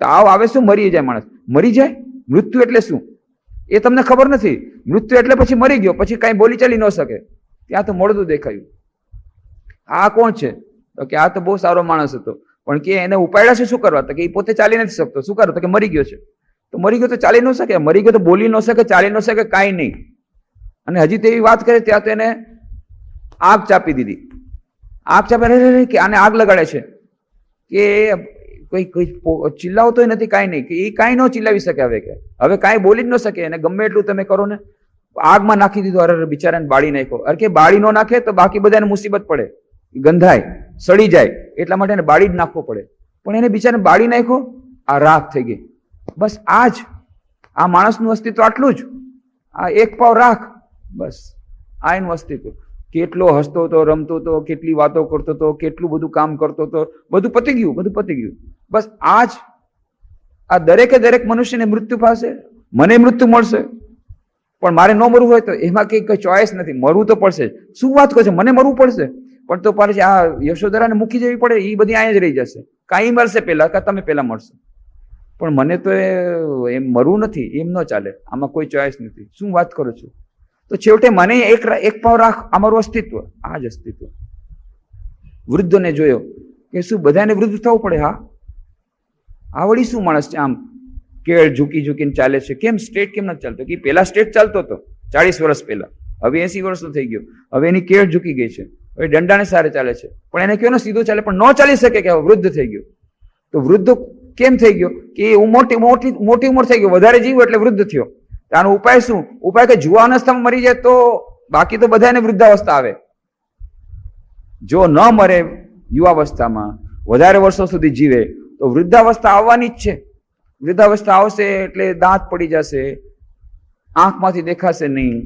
તાવ આવે શું, મરી જાય માણસ, મરી જાય. મૃત્યુ એટલે શું એ તમને ખબર નથી. મૃત્યુ એટલે પછી મરી ગયો, પછી કઈ બોલી ચાલી ન શકે. ત્યાં તો મળતું દેખાયું. આ કોણ છે? તો કે આ તો બહુ સારો માણસ હતો, પણ કે એને ઉપાડ્યા છે શું કરવા? તો કે એ પોતે ચાલી નથી શકતો. શું કરો? તો કે મરી ગયો છે. તો મરી ગયો તો ચાલી ન શકે, મરી ગયો તો બોલી ન શકે, ચાલી ન શકે, કાંઈ નહીં. અને હજી તેવી વાત કરે ત્યાં તો એને આગ ચાપી દીધી. આગ ચાપી કે આને આગ લગાડે છે કે કોઈ ચિલ્લાવતો નથી, કાંઈ નહીં, કે એ કાંઈ ન ચિલ્લાવી શકે. હવે કાંઈ બોલી જ ન શકે, એને ગમે એટલું તમે કરો ને. આગમાં નાખી દીધું. અરે બિચારાને બાળી નાખ્યો. અરે કે બાળી ન નાખે તો બાકી બધાને મુસીબત પડે, ગંધાય, સડી જાય, એટલા માટે એને બાળી જ નાખવો પડે. પણ એને બિચારાને બાળી નાખ્યો, આ રાખ થઈ ગઈ. બસ આ જ આ માણસનું અસ્તિત્વ આટલું જ. આ એક પાવ રાખ, બસ આ એનું અસ્તિત્વ. કેટલો હસતો હતો, રમતો હતો, કેટલી વાતો કરતો હતો, કેટલું બધું કામ કરતો હતો, બધું પતી ગયું, બધું પતી ગયું. બસ આ જ. આ દરેકે દરેક મનુષ્યને મૃત્યુ પાસે. મને મૃત્યુ મળશે, પણ મારે ન મરવું હોય તો એમાં કઈ ચોઈસ નથી, મરવું તો પડશે. શું વાત કહો છો? મને મરવું પડશે, પણ તો પાછી આ યશોધરાને મૂકી જવી પડે, એ બધી અહીંયા જ રહી જશે. કાંઈ મળશે પેલા, કાં તમે પેલા મળશે, પણ મને તો એમ મરવું નથી, એમ ન ચાલે. આમાં કોઈ ચોઈસ નથી. શું વાત કરો છો? તો છેવટે મને એક પાવ રાખ, અમારું અસ્તિત્વ, આ જ અસ્તિત્વ. વૃદ્ધને જોયો કે શું બધાને વૃદ્ધ થવું પડે? હા, આવડી શું માણસ છે, આમ કેળ ઝૂકી ઝૂકીને ચાલે છે. કેમ સ્ટ્રેટ કેમ નથી ચાલતો? કે પેલા સ્ટ્રેટ ચાલતો હતો 40 વર્ષ પહેલા, હવે 80 વર્ષનો થઈ ગયો, હવે એની કેળ ઝૂકી ગઈ છે, હવે દંડાને સારે ચાલે છે. પણ એને કયો ને સીધો ચાલે, પણ ન ચાલી શકે, કે વૃદ્ધ થઈ ગયો. તો વૃદ્ધ કેમ થઈ ગયો? કે મોટી ઉંમર થઈ ગયો, વધારે જીવ્યો એટલે વૃદ્ધ થયો. આનો ઉપાય શું? ઉપાય કે જુવાન અવસ્થામાં મરી જાય તો બાકી તો બધાને વૃદ્ધાવસ્થા આવે. જો ન મરે યુવાવસ્થામાં, વધારે વર્ષો સુધી જીવે, તો વૃદ્ધાવસ્થા આવવાની જ છે. વૃદ્ધાવસ્થા આવશે એટલે દાંત પડી જશે, આંખમાંથી દેખાશે નહીં,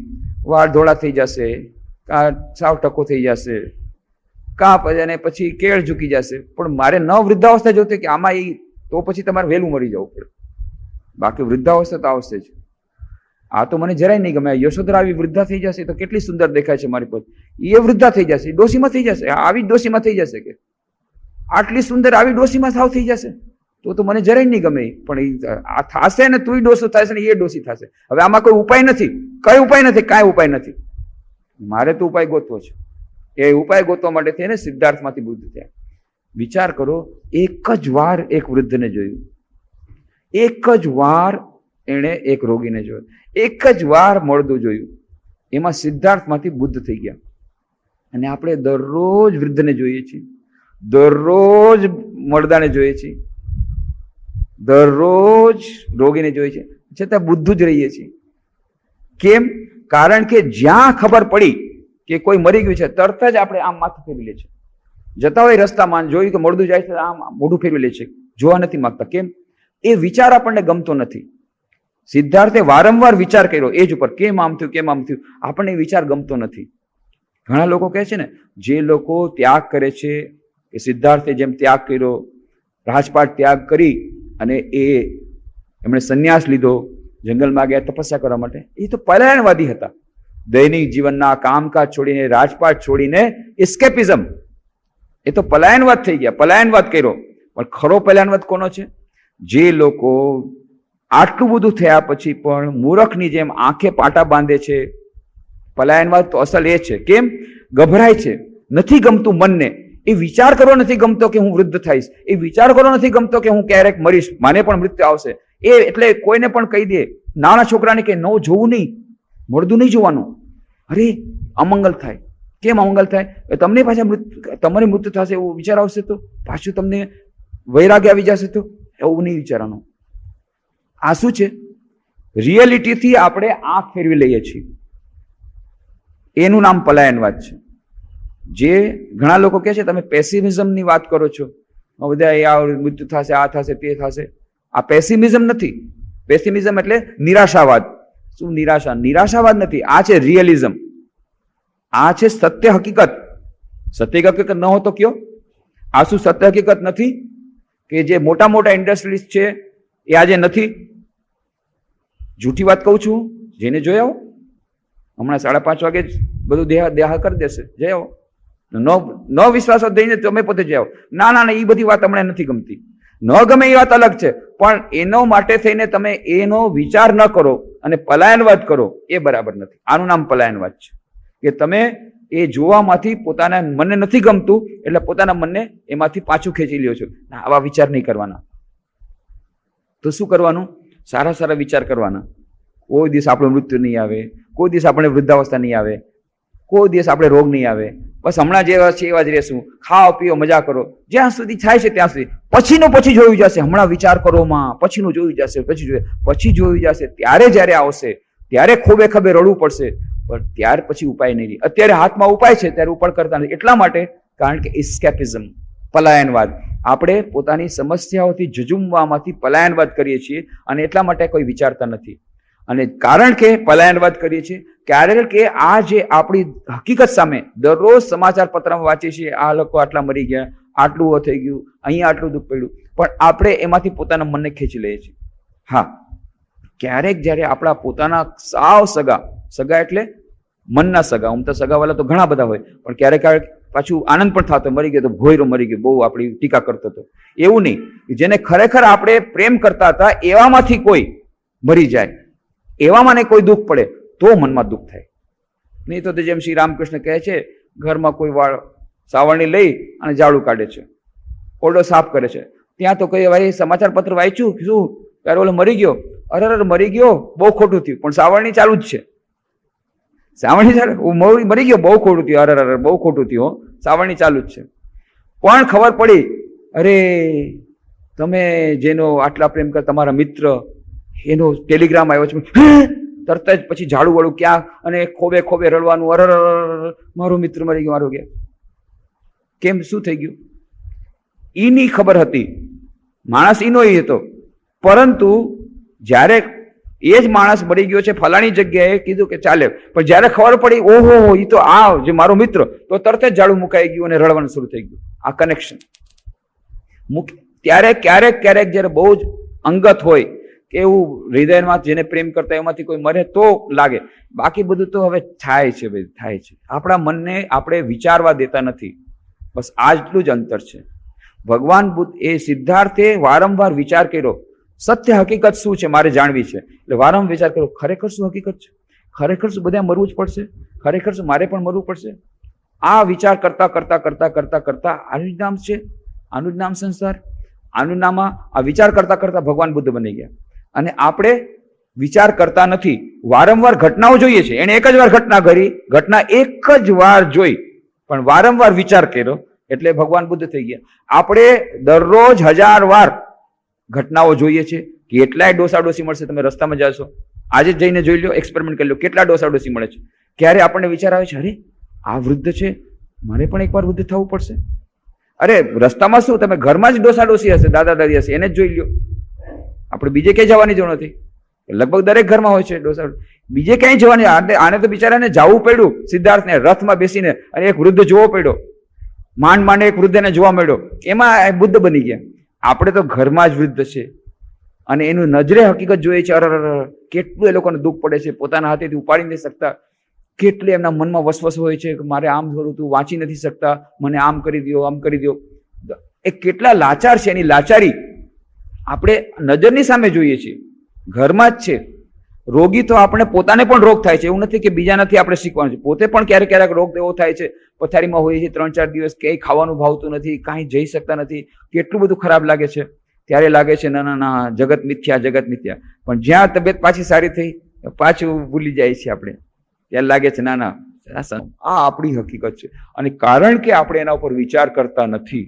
વાળ ધોળા થઈ જશે, કા સાવ ટકો થઈ જશે, કા પછી કેળ ઝૂકી જશે. પણ મારે ન વૃદ્ધાવસ્થા જોતી કે આમાં તો પછી તમારે વહેલું મરી જવું પડે. બાકી વૃદ્ધાવસ્થા તો આવશે જ. આ તો મને જરાય નહીં ગમે. યશોધરા આવી વૃદ્ધા થઈ જશે તો કેટલી સુંદર દેખાય છે મારી પર. એ વૃદ્ધા થઈ જશે, ડોશીમાં થઈ જશે, આવી ડોશીમાં થઈ જશે, કે આટલી સુંદર આવી ડોશીમાં સાવ થઈ જશે તો મને જરાય નહીં ગમે. પણ આ થશે ને, તું ડોસો થશે ને એ ડોસી થશે. હવે આમાં કોઈ ઉપાય નથી, કઈ ઉપાય નથી, કાંઈ ઉપાય નથી. મારે તો ઉપાય ગોતવો છે. એ ઉપાય ગોતવા માટે થઈને સિદ્ધાર્થમાંથી બુદ્ધ થયા. વિચાર કરો, એક જ વાર એક વૃદ્ધને જોયું, એક જ વાર એણે એક રોગીને જોયો, એક જ વાર મળદું જોયું, એમાં સિદ્ધાર્થમાંથી બુદ્ધ થઈ ગયા. અને આપણે દરરોજ વૃદ્ધને જોઈએ છીએ, દરરોજ મળદાને જોઈએ છીએ, દરરોજ રોગીને જોઈએ છીએ, છતાં બુદ્ધ જ રહીએ છીએ. કેમ? કારણ કે જ્યાં ખબર પડી કે કોઈ મરી ગયું છે, તરત જ આપણે આમ માથું ફેરવી લે છે. જતા હોય રસ્તામાં જોયું કે મળદું જાય છે, આમ મોઢું ફેરવી લે છે, જોવા નથી માંગતા. કેમ? એ વિચાર આપણને ગમતો નથી. સિદ્ધાર્થે વારંવાર વિચાર કર્યો એ જ ઉપર, કેમ આમ થયું, કેમ આમ થયું. આપણને વિચાર ગમતો નથી. ઘણા લોકો કહે છે ને, જે લોકો ત્યાગ કરે છે, કે સિદ્ધાર્થે જેમ ત્યાગ કર્યો, રાજપાટ ત્યાગ કરી અને એમણે સંન્યાસ લીધો, જંગલમાં ગયા તપસ્યા કરવા માટે, એ તો પલાયનવાદી હતા. દૈનિક જીવનના કામકાજ છોડીને, રાજપાટ છોડીને એસ્કેપિઝમ, એ તો પલાયનવાદ થઈ ગયા. પલાયનવાદ કર્યો. પણ ખરો પલાયનવાદ કોનો છે? જે લોકો આટલું બધું થયા પછી પણ મૂરખની જેમ આંખે પાટા બાંધે છે. પલાયનવાદ તો અસલ એ છે. કેમ? ગભરાય છે, નથી ગમતું મનને. એ વિચાર કરો નથી ગમતો કે હું વૃદ્ધ થઈશ, એ વિચાર કરો નથી ગમતો કે હું ક્યારેક મરીશ, મને પણ મૃત્યુ આવશે. એ એટલે કોઈને પણ કહી દે, નાના છોકરાને કે ન જોવું નહીં, મળદું નહીં જોવાનું. અરે અમંગલ થાય. કેમ અમંગલ થાય? તમને પાછા તમારી મૃત્યુ થશે એવું વિચાર આવશે તો, પાછું તમને વૈરાગ્ય આવી જશે તો, એવું નહીં વિચારવાનું. આ શું છે? રિયાલિટીથી આપણે આંખ ફેરવી લઈએ છીએ. એનું નામ પલાયનવાદ છે. જે ઘણા લોકો કહે છે તમે પેસિમિઝમની વાત કરો છો, બધા મૃત્યુ થશે, આ થશે, તે થશે. આ પેસિમિઝમ નથી. પેસિમિઝમ એટલે નિરાશાવાદ. શું નિરાશા? નિરાશાવાદ નથી. આ છે રિયલિઝમ. આ છે સત્ય હકીકત. સત્ય હકીકત ન હો તો કયો? આ શું સત્ય હકીકત નથી કે જે મોટા મોટા ઇન્ડસ્ટ્રીઝ છે એ આજે નથી? જૂઠી વાત કહું છું? જેને જોઈ આવો. હમણાં 5:30 વાગે જ બધું દેહા કરી દેશે. જઈ આવો. ન વિશ્વાસ દઈને તમે પોતે જઈ આવો. ના ના ના, એ બધી વાત હમણાં નથી ગમતી. ન ગમે એ વાત અલગ છે, પણ એનો માટે થઈને તમે એનો વિચાર ન કરો અને પલાયનવાદ કરો, એ બરાબર નથી. આનું નામ પલાયનવાદ છે. કે તમે એ જોવામાંથી પોતાના મનને નથી ગમતું એટલે પોતાના મનને એમાંથી પાછું ખેંચી લ્યો છો. આવા વિચાર નહીં કરવાના. તો શું કરવાનું? સારા સારા વિચાર કરવાના. કોઈ દિવસ આપણું મૃત્યુ નહીં આવે, કોઈ દિવસ આપણે વૃદ્ધાવસ્થા નહીં આવે, કોઈ દિવસ આપણે રોગ નહીં આવે. બસ હમણાં જેવા છે એવા જ રહેશું. ખાઓ પીઓ, મજા કરો, જ્યાં સુધી થાય છે ત્યાં સુધી. પછીનું પછી જોયું જશે. હમણાં વિચાર કરો માં, પછીનું જોયું જશે. પછી જોયું જશે. ત્યારે જયારે આવશે ત્યારે ખોબે ખબે રડવું પડશે, પણ ત્યાર પછી ઉપાય નહીં. અત્યારે હાથમાં ઉપાય છે ત્યારે ઉપાય કરતા નથી. એટલા માટે કારણ કે એસ્કેપિઝમ, પલાયનવાદ. આપણે પોતાની સમસ્યાઓથી ઝઝુમવામાંથી પલાયનવાદ કરીએ છીએ અને એટલા માટે કોઈ વિચારતા નથી. અને કારણ કે પલાયનવાદ કરીએ છીએ, કારણ કે આ જે આપણી હકીકત સામે દરરોજ સમાચાર પત્રમાં વાંચીએ છીએ, આ લોકો આટલા મરી ગયા, આટલું થઈ ગયું, અહીંયા આટલું દુઃખ પડ્યું, પણ આપણે એમાંથી પોતાના મનને ખેંચી લઈએ છીએ. હા, ક્યારેક જયારે આપણા પોતાના સાવ સગા એટલે મનના સગા, આમ તો સગાવાલા તો ઘણા બધા હોય, પણ ક્યારેક ક્યારેક પાછું આનંદ પણ થતો, મરી ગયો તો ભોયરો મરી ગયો, બહુ આપણી ટીકા કરતો હતો. એવું નહીં. જેને ખરેખર આપણે પ્રેમ કરતા હતા એવામાંથી કોઈ મરી જાય, એવામાં ને કોઈ દુઃખ પડે તો મનમાં દુઃખ થાય. નહીં તો જેમ શ્રી રામકૃષ્ણ કહે છે, ઘરમાં કોઈ વાળ સાવરણી લઈ અને ઝાડુ કાઢે છે, ઓરડો સાફ કરે છે, ત્યાં તો કઈ ભાઈ સમાચાર પત્ર વાંચ્યું શું ત્યારે ઓલો મરી ગયો, અરે મરી ગયો, બહુ ખોટું થયું, પણ સાવરણી ચાલુ જ છે. સાવરણી ચાલુ, મરી ગયો, બહુ ખોટું થયું, અરે બહુ ખોટું થયું, સાવરણી ચાલુ જ છે. પણ ખબર પડી, અરે તમે જેનો આટલા પ્રેમ કર, તમારા મિત્ર, એનો ટેલિગ્રામ આવ્યો છે, તરત જ પછી ઝાડુ વાળું ક્યાં, અને ખોબે ખોબે રડવાનું, અરે મારો મિત્ર મરી ગયો, મારો ગયા. કેમ? શું થઈ ગયું? ઈની ખબર હતી, માણસ ઈનો ઈ હતો, પરંતુ જ્યારે એ જ માણસ મરી ગયો છે ફલાણી જગ્યાએ, કીધું કે ચાલે, પણ જયારે ખબર પડી ઓહો ઈ તો આ જે મારો મિત્ર, તો તરત જ ઝાડુ મુકાઈ ગયું અને રડવાનું શરૂ થઈ ગયું. આ કનેક્શન ત્યારે ક્યારેક જયારે બહુ જ અંગત હોય, એવું હૃદયમાં જેને પ્રેમ કરતા એમાંથી કોઈ મરે તો લાગે, બાકી બધું તો હવે થાય છે, થાય છે. આપણા મનને આપણે વિચારવા દેતા નથી. બસ આટલું જ અંતર છે. ભગવાન બુદ્ધ એ સિદ્ધાર્થે વારંવાર વિચાર કર્યો, સત્ય હકીકત શું છે મારે જાણવી છે, એટલે વારંવાર વિચાર કર્યો, ખરેખર શું હકીકત છે, ખરેખર શું બધા મરવું જ પડશે, ખરેખર શું મારે પણ મરવું પડશે. આ વિચાર કરતા કરતા કરતા કરતા કરતા આનું જ નામ છે, આનું જ નામ સંસાર. આનું નામ આ વિચાર કરતા કરતા ભગવાન બુદ્ધ બની ગયા. અને આપણે વિચાર કરતા નથી, વારંવાર ઘટનાઓ જોઈએ છે. એને એક જ વાર ઘટના કરી, ઘટના એક જ વાર જોઈ, પણ વારંવાર વિચાર કર્યો એટલે ભગવાન બુદ્ધ થઈ ગયા. આપણે દરરોજ 1000 વાર ઘટનાઓ જોઈએ છે. કેટલાય ડોસાડોસી મળશે, તમે રસ્તામાં જશો, આજે જ જઈને જોઈ લો, એક્સપેરિમેન્ટ કરી લો, કેટલા ડોસાડોસી મળે છે. ક્યારે આપણને વિચાર આવે છે, અરે આ વૃદ્ધ છે, મારે પણ એકવાર વૃદ્ધ થવું પડશે. અરે રસ્તામાં શું, તમે ઘરમાં જ ડોસાડોસી હશે, દાદા દાદી હશે, એને જ જોઈ લો. આપણે બીજે ક્યાંય જવાની જરૂર નથી. લગભગ દરેક ઘરમાં હોય છે ડોસાડો, બીજે ક્યાંય જવાની. આને તો બિચારાને જવું પડ્યું, સિદ્ધાર્થને રથમાં બેસીને, અને એક વૃદ્ધ જોવો પડ્યો, માંડ એક વૃદ્ધને જોવા મળ્યો, એમાં બુદ્ધ બની ગયા. આપણે તો ઘરમાં જ વૃદ્ધ છે અને એનું નજરે હકીકત જોઈએ છે. અરે કેટલું એ લોકોને દુઃખ પડે છે, પોતાના હાથેથી ઉપાડી નથી શકતા. કેટલી એમના મનમાં વસવસ હોય છે કે મારે આમ કરું, તું વાંચી નથી શકતા, મને આમ કરી દો, આમ કરી દો. એ કેટલા લાચાર છે. એની લાચારી આપણે નજરની સામે જોઈએ છીએ, ઘરમાં જ છે. રોગી તો આપણે પોતાને પણ રોગ થાય છે, એવું નથી કે બીજાનાથી આપણે શીખવાનું છે. પોતે પણ ક્યારેક ક્યારેક રોગ એવો થાય છે, પથારીમાં હોઈએ છીએ 3-4 દિવસ, ક્યાંય ખાવાનું ભાવતું નથી, કાંઈ જઈ શકતા નથી, કેટલું બધું ખરાબ લાગે છે. ત્યારે લાગે છે ના ના ના, જગત મિથ્યા, જગત મિથ્યા. પણ જ્યાં તબિયત પાછી સારી થઈ, પાછું ભૂલી જાય છે આપણે. ત્યારે લાગે છે ના ના, આ આપણી હકીકત છે. અને કારણ કે આપણે એના ઉપર વિચાર કરતા નથી,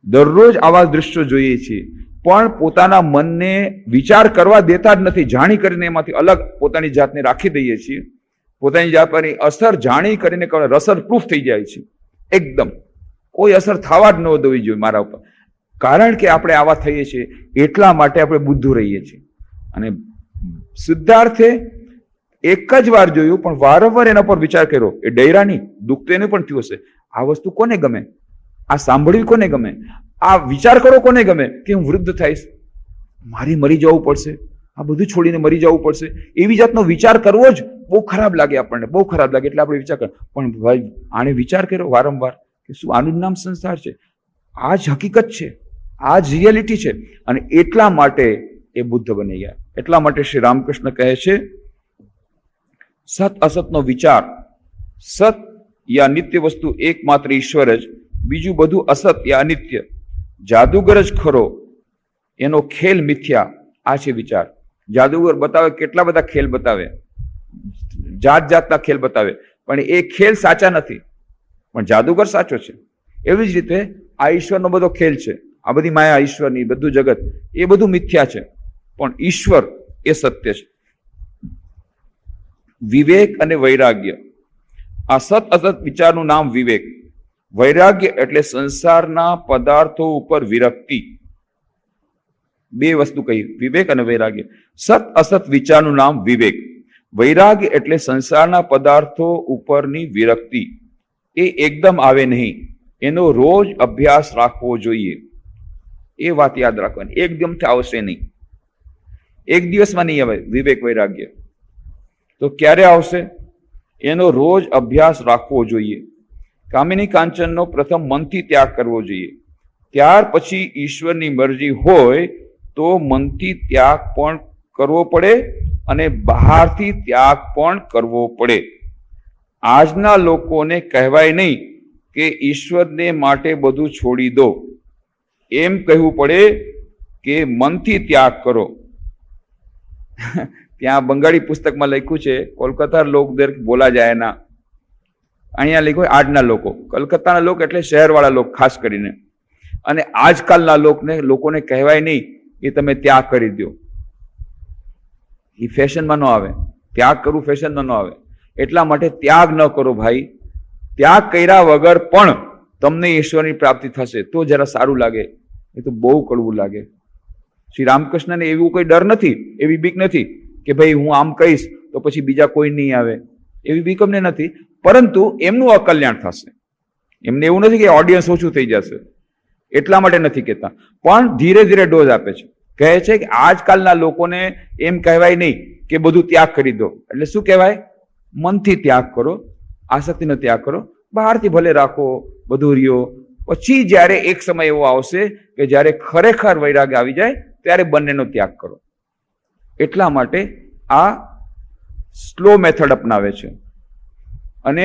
દરરોજ આવા દ્રશ્યો જોઈએ છીએ, પણ પોતાના મનને વિચાર કરવા દેતા જ નથી. જાણી કરીને એમાંથી અલગ પોતાની જાતને રાખી દઈએ છીએ. પોતાની જાત પરની અસર જાણી કરીને અસર પ્રૂફ થઈ જાય છે. એકદમ કોઈ અસર થવા જ ન દેવી જોઈએ મારા ઉપર. કારણ કે આપણે આવા થઈએ છીએ, એટલા માટે આપણે બુદ્ધુ રહીએ છીએ. અને સિદ્ધાર્થે એક જ વાર જોયું, પણ વારંવાર એના પર વિચાર કર્યો. એ ડૈરા નહીં, દુઃખ તો એને પણ થયું હશે. આ વસ્તુ કોને ગમે? આ સાંભળવી કોને ગમે? આ વિચાર કરો કોને ગમે કે હું વૃદ્ધ થઈશ, મારી મરી જવું પડશે, આ બધું છોડીને મરી જવું પડશે? એવી જાતનો વિચાર કરવો જ બહુ ખરાબ લાગે આપણને, બહુ ખરાબ લાગે. એટલે આપણે વિચાર કર્યો. પણ ભાઈ આને વિચાર કર્યો વારંવાર કે શું આનું નામ સંસાર છે? આ જ હકીકત છે, આ જ રિયાલિટી છે. અને એટલા માટે એ બુદ્ધ બની ગયા. એટલા માટે શ્રી રામકૃષ્ણ કહે છે, સત અસતનો વિચાર, સત યા નિત્ય વસ્તુ એકમાત્ર ઈશ્વર જ, બીજું બધું અસત યા અનિત્ય. જાદુગર જ ખરો, એનો ખેલ મિથ્યા. આ છે વિચાર. જાદુગર બતાવે, કેટલા બધા ખેલ બતાવે, જાત જાતના ખેલ બતાવે, પણ એ ખેલ સાચા નથી, પણ જાદુગર સાચો છે. એવી જ રીતે આ ઈશ્વરનો બધો ખેલ છે, આ બધી માયા ઈશ્વરની, બધું જગત, એ બધું મિથ્યા છે, પણ ઈશ્વર એ સત્ય છે. વિવેક અને વૈરાગ્ય, આ સત અસત વિચારનું નામ વિવેક. વૈરાગ્ય એટલે સંસારના પદાર્થો ઉપર વિરક્તિ. બે વસ્તુ કહી, વિવેક અને વૈરાગ્ય. સત અસત વિચારનું નામ વિવેક. વૈરાગ્ય એટલે સંસારના પદાર્થો ઉપરની વિરક્તિ. એ એકદમ આવે નહીં, એનો રોજ અભ્યાસ રાખવો જોઈએ. એ વાત યાદ રાખવાની. એકદમથી આવશે નહીં, એક દિવસમાં નહીં આવે વિવેક વૈરાગ્ય. તો ક્યારે આવશે? એનો રોજ અભ્યાસ રાખવો જોઈએ. કામિની કાંચનનો પ્રથમ મનથી ત્યાગ કરવો જોઈએ. ત્યાર પછી ઈશ્વરની મરજી હોય તો મનથી ત્યાગ પણ કરવો પડે અને બહારથી ત્યાગ પણ કરવો પડે. આજના લોકોને કહેવાય નહીં કે ઈશ્વરને માટે બધું છોડી દો, એમ કહેવું પડે કે મનથી ત્યાગ કરો. ત્યાં બંગાળી પુસ્તકમાં લખ્યું છે, કોલકાતા લોક દર બોલા જાય ના. અહીંયા લખ્યું આજના લોકો. કલકત્તાના લોક એટલે શહેરવાળા લોક ખાસ કરીને. અને આજકાલના લોકોને કહેવાય નહીં કે તમે ત્યાગ કરી દો. એ ફેશનમાં ન આવે, ત્યાગ કરવું ફેશનમાં ન આવે. એટલા માટે ત્યાગ ન કરો ભાઈ. ત્યાગ કર્યા વગર પણ તમને ઈશ્વરની પ્રાપ્તિ થશે તો જરા સારું લાગે. એ તો બહુ કડવું લાગે. શ્રી રામકૃષ્ણને એવું કોઈ ડર નથી, એવી બીક નથી કે ભાઈ હું આમ કહીશ તો પછી બીજા કોઈ નહીં આવે, એવી બીક અમને નથી. પરંતુ એમનું અકલ્યાણ થશે. એમને એવું નથી કે ઓડિયન્સ ઓછું થઈ જશે, એટલા માટે નથી કહેતા. પણ ધીરે ધીરે ડોઝ આપે છે. કહે છે કે આજકાલના લોકોને એમ કહેવાય નહીં કે બધું ત્યાગ કરી દો. એટલે શું કહેવાય? મનથી ત્યાગ કરો, આસક્તિનો ત્યાગ કરો, બહારથી ભલે રાખો, બધું રહ્યો. પછી જ્યારે એક સમય એવો આવશે કે જ્યારે ખરેખર વૈરાગ્ય આવી જાય ત્યારે બંનેનો ત્યાગ કરો. એટલા માટે આ સ્લો મેથડ અપનાવે છે અને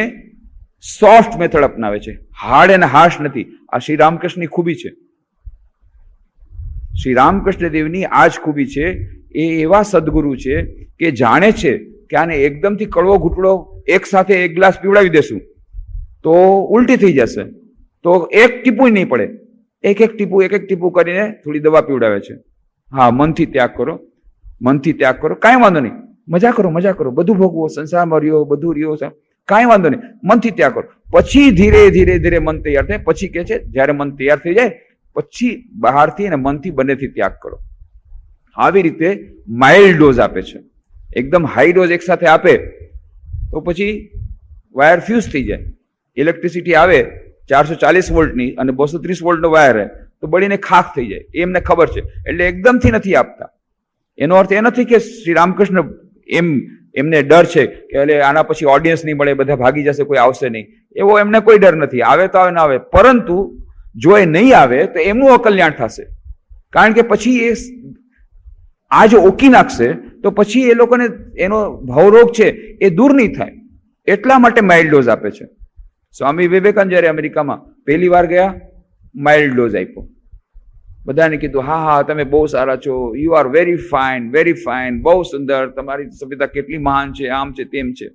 સોફ્ટ મેથડ અપનાવે છે. હાર્ડ અને હાર્શ નથી. આ શ્રી રામકૃષ્ણની ખૂબી છે. શ્રી રામકૃષ્ણ દેવની આ જ ખૂબી છે. એ એવા સદગુરુ છે કે જાણે છે કે આને એકદમથી કડવો ઘૂંટડો એક સાથે એક ગ્લાસ પીવડાવી દેશું તો ઉલટી થઈ જશે, તો એક ટીપું નહીં પડે. એક એક ટીપું કરીને થોડી દવા પીવડાવે છે. હા, મનથી ત્યાગ કરો, મનથી ત્યાગ કરો, કાંઈ વાંધો નહીં, મજા કરો, બધું ભોગવો, સંસારમાં રહ્યો, બધું રહ્યો, કાંઈ વાંધો નહીં, મનથી ત્યાગ કરો. પછી ધીરે ધીરે મન તૈયાર થાય. પછી કે છે જ્યારે મન તૈયાર થઈ જાય પછી બહારથી અને મનથી બંનેથી ત્યાગ કરો. આવી રીતે માઇલ્ડ ડોઝ આપે છે. એકદમ હાઈ ડોઝ એક સાથે આપે તો પછી વાયર ફ્યુઝ થઈ જાય. ઇલેક્ટ્રિસિટી આવે 440 વોલ્ટની અને 230 વોલ્ટનો વાયર રહે તો બળીને ખાખ થઈ જાય. એમને ખબર છે, એટલે એકદમથી નથી આપતા. એનો અર્થ એ નથી કે શ્રી રામકૃષ્ણ એમ એમને ડર છે કે એટલે આના પછી ઓડિયન્સ નહીં મળે, બધા ભાગી જશે, કોઈ આવશે નહીં, એવો એમને કોઈ ડર નથી. આવે તો આવે, ના આવે. પરંતુ જો એ નહીં આવે તો એમનું અકલ્યાણ થશે. કારણ કે પછી એ આ જો ઓકી નાખશે તો પછી એ લોકોને એનો ભાવરોગ છે એ દૂર નહીં થાય. એટલા માટે માઇલ્ડ ડોઝ આપે છે. સ્વામી વિવેકાનંદ જયારે અમેરિકામાં પહેલી વાર ગયા, માઇલ્ડ ડોઝ આપ્યો. બધાને કીધું હા હા તમે બહુ સારા છો, યુ આર વેરી ફાઇન, બહુ સુંદર, તમારી સભ્યતા કેટલી મહાન છે, આમ છે તેમ છે.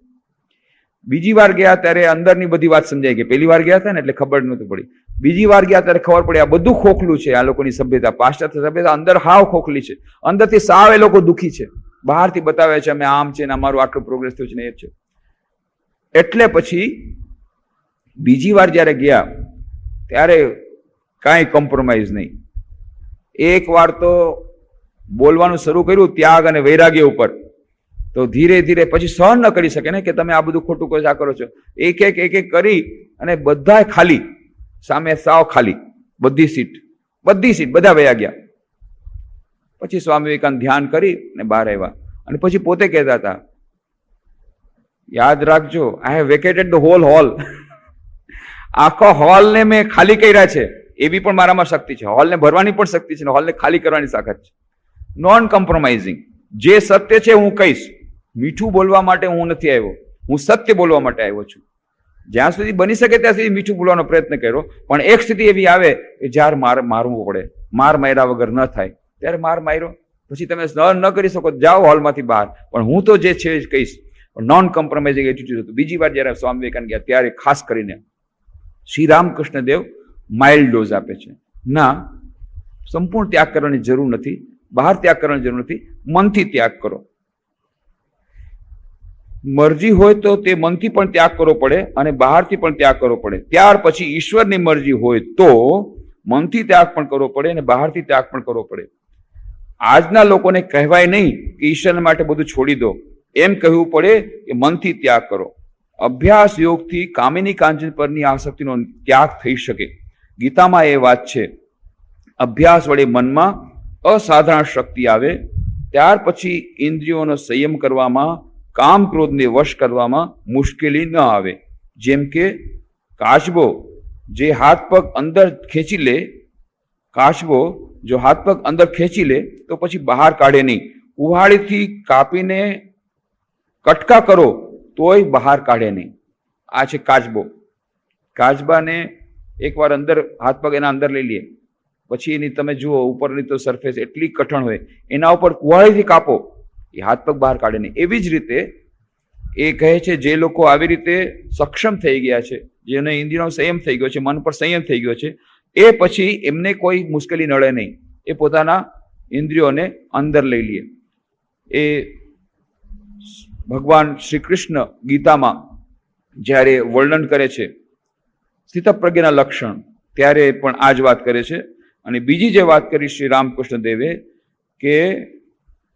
બીજી વાર ગયા ત્યારે અંદરની બધી વાત સમજાઈ ગઈ. પહેલી વાર ગયા હતા ને એટલે ખબર નહોતી પડી. બીજી વાર ગયા ત્યારે ખબર પડી આ બધું ખોખલું છે. આ લોકોની સભ્યતા, પાશ્ચાત્ય સભ્યતા અંદર હાવ ખોખલી છે. અંદરથી સાવ એ લોકો દુઃખી છે. બહારથી બતાવે છે અમે આમ છે ને અમારું આટલું પ્રોગ્રેસ થયું છે ને એ છે. એટલે પછી બીજી વાર જયારે ગયા ત્યારે કાંઈ કોમ્પ્રોમાઇઝ નહીં. એક વાર તો બોલવાનું શરૂ કર્યું ત્યાગ અને વૈરાગ્ય ઉપર, તો ધીરે ધીરે પછી સહન ન કરી શકે ને કે તમે આ બધું ખોટું કરો, આ કરો છો. એક એક કરી અને બધા ખાલી, સામે સાવ ખાલી, બધી સીટ બધા વયા ગયા. પછી સ્વામી વિવેકાનંદ ધ્યાન કરી ને બહાર આવ્યા અને પછી પોતે કહેતા હતા, યાદ રાખજો, I have vacated the whole hall. આખો હોલને મેં ખાલી કર્યા છે. એવી પણ મારામાં શક્તિ છે. હોલને ભરવાની પણ શક્તિ છે, હોલને ખાલી કરવાની તાકાત છે. નોન કોમ્પ્રોમાઇઝિંગ. જે સત્ય છે હું કહીશ. મીઠું બોલવા માટે હું નથી આવ્યો, હું સત્ય બોલવા માટે આવ્યો છું. જ્યાં સુધી બની શકે ત્યાં સુધી મીઠું બોલવાનો પ્રયત્ન કર્યો, પણ એક સ્થિતિ એવી આવે કે જ્યારે મારવું પડે, માર માર્યા વગર ન થાય ત્યારે માર માર્યો. પછી તમે સહન ન કરી શકો, જાઓ હોલમાંથી બહાર, પણ હું તો જે છે એ કહીશ. નોન કોમ્પ્રોમાઇઝિંગ એટીટ્યુડ હતું. બીજી વાર જયારે સ્વામી વિવેકાનંદ ગયા ત્યારે ખાસ કરીને શ્રી રામકૃષ્ણ દેવ માઇલ્ડ ડોઝ આપે છે. ના, સંપૂર્ણ ત્યાગ કરવાની જરૂર નથી, બહાર ત્યાગ કરવાની જરૂર નથી, મનથી ત્યાગ કરો. મરજી હોય તો તે મનથી પણ ત્યાગ કરવો પડે અને બહારથી પણ ત્યાગ કરવો પડે. ત્યાર પછી ઈશ્વરની મરજી હોય તો મનથી ત્યાગ પણ કરવો પડે અને બહારથી ત્યાગ પણ કરવો પડે. આજના લોકોને કહેવાય નહીં કે ઈશ્વર માટે બધું છોડી દો, એમ કહેવું પડે કે મનથી ત્યાગ કરો. અભ્યાસ યોગથી કામિની કાંચન પરની આસક્તિનો ત્યાગ થઈ શકે. ગીતામાં એ વાત છે. અભ્યાસ વડે મનમાં અસાધારણ શક્તિ આવે, ત્યાર પછી ઇન્દ્રિયોનો સંયમ કરવામાં, કામ ક્રોધને વશ કરવામાં મુશ્કેલી ન આવે. જેમ કે કાચબો જે હાથ પગ અંદર ખેંચી લે, કાચબો જો હાથ પગ અંદર ખેંચી લે તો પછી બહાર કાઢે નહીં. કુહાડીથી કાપીને કટકા કરો તોય બહાર કાઢે નહીં. આ છે કાચબો. કાચબાને એકવાર અંદર હાથ પગ એના અંદર લઈ લે, પછી એની તમે જુઓ ઉપરની તો સરફેસ એટલી કઠણ હોય, એના ઉપર કુહાડીથી કાપો, એ હાથ પગ બહાર કાઢે નહીં. એવી જ રીતે એ કહે છે જે લોકો આવી રીતે સક્ષમ થઈ ગયા છે, જેને ઇન્દ્રિયનો સંયમ થઈ ગયો છે, મન પર સંયમ થઈ ગયો છે, એ પછી એમને કોઈ મુશ્કેલી નડે નહીં. એ પોતાના ઇન્દ્રિયોને અંદર લઈ લે. એ ભગવાન શ્રી કૃષ્ણ ગીતામાં જ્યારે વર્ણન કરે છે સ્થિતપ્રજ્ઞના લક્ષણ, ત્યારે પણ આ જ વાત કરે છે. અને બીજી જે વાત કરી શ્રી રામકૃષ્ણ દેવે કે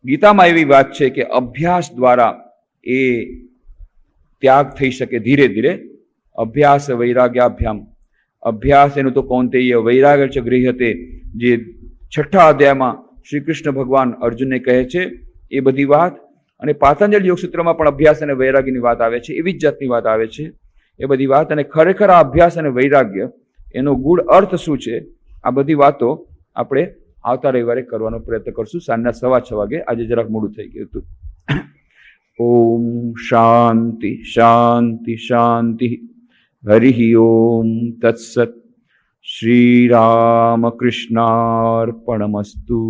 ગીતામાં એવી વાત છે કે અભ્યાસ દ્વારા એ ત્યાગ થઈ શકે ધીરે ધીરે. અભ્યાસ વૈરાગ્યાભ્યામ. અભ્યાસ એનું તો કૌંતેય, વૈરાગ્ય ચ ગૃહ્યતે, જે 6ઠા અધ્યાયમાં શ્રી કૃષ્ણ ભગવાન અર્જુનને કહે છે એ બધી વાત. અને પાતંજલ યોગસૂત્રમાં પણ અભ્યાસ અને વૈરાગ્યની વાત આવે છે, એવી જ જાતની વાત આવે છે એ બધી વાત. અને ખરેખર આ અભ્યાસ અને વૈરાગ્ય એનો ગૂઢ અર્થ શું છે, આ બધી વાતો આપણે આવતા રવિવારે કરવાનો પ્રયત્ન કરશું, સાંજના 6:15 વાગે. આજે જરાક મોડું થઈ ગયું હતું. ઓમ શાંતિ શાંતિ શાંતિ. હરિ ઓમ તત્સત. શ્રી રામકૃષ્ણાર્પણમસ્તુ.